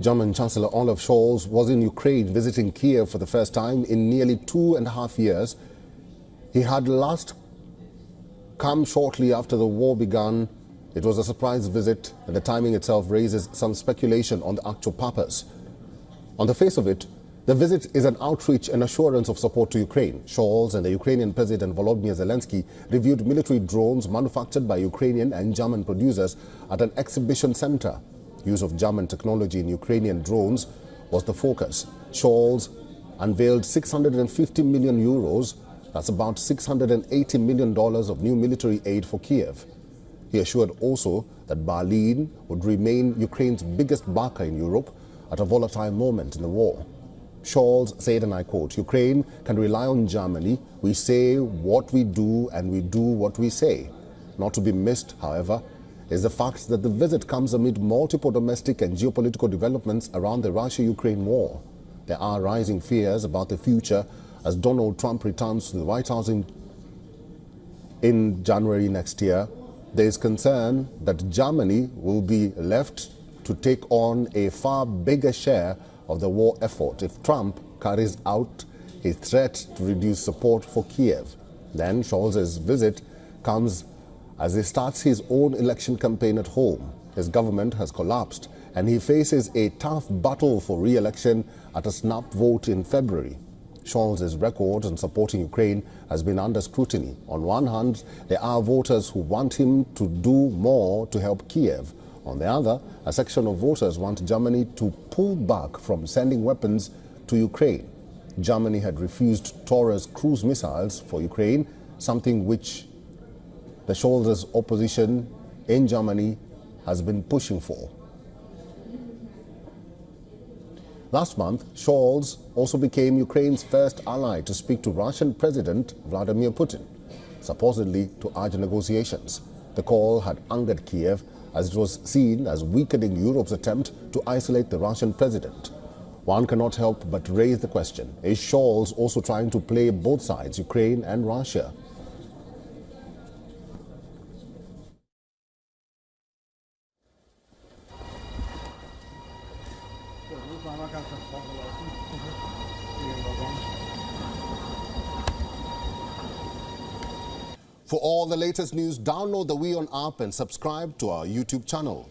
German Chancellor Olaf Scholz was in Ukraine visiting Kyiv for the first time in nearly 2.5 years. He had last come shortly after the war began. It was a surprise visit, and the timing itself raises some speculation on the actual purpose. On the face of it, the visit is an outreach and assurance of support to Ukraine. Scholz and the Ukrainian President Volodymyr Zelensky reviewed military drones manufactured by Ukrainian and German producers at an exhibition center. Use of German technology in Ukrainian drones was the focus. Scholz unveiled 650 million euros, that's about $680 million of new military aid for Kyiv. He assured also that Berlin would remain Ukraine's biggest backer in Europe at a volatile moment in the war. Scholz said, and I quote, "Ukraine can rely on Germany. We say what we do and we do what we say." Not to be missed, however, is the fact that the visit comes amid multiple domestic and geopolitical developments around the Russia-Ukraine war. There are rising fears about the future as Donald Trump returns to the White House in January next year. There is concern that Germany will be left to take on a far bigger share of the war effort if Trump carries out his threat to reduce support for Kyiv. Then Scholz's visit comes as he starts his own election campaign at home. His government has collapsed and he faces a tough battle for re-election at a snap vote in February. Scholz's record in supporting Ukraine has been under scrutiny. On one hand, there are voters who want him to do more to help Kyiv. On the other, a section of voters want Germany to pull back from sending weapons to Ukraine. Germany had refused Taurus cruise missiles for Ukraine, something which the Scholz's opposition in Germany has been pushing for. Last month, Scholz also became Ukraine's first ally to speak to Russian President Vladimir Putin, supposedly to urge negotiations. The call had angered Kyiv as it was seen as weakening Europe's attempt to isolate the Russian president. One cannot help but raise the question, is Scholz also trying to play both sides, Ukraine and Russia? For all the latest news, download the WION app and subscribe to our YouTube channel.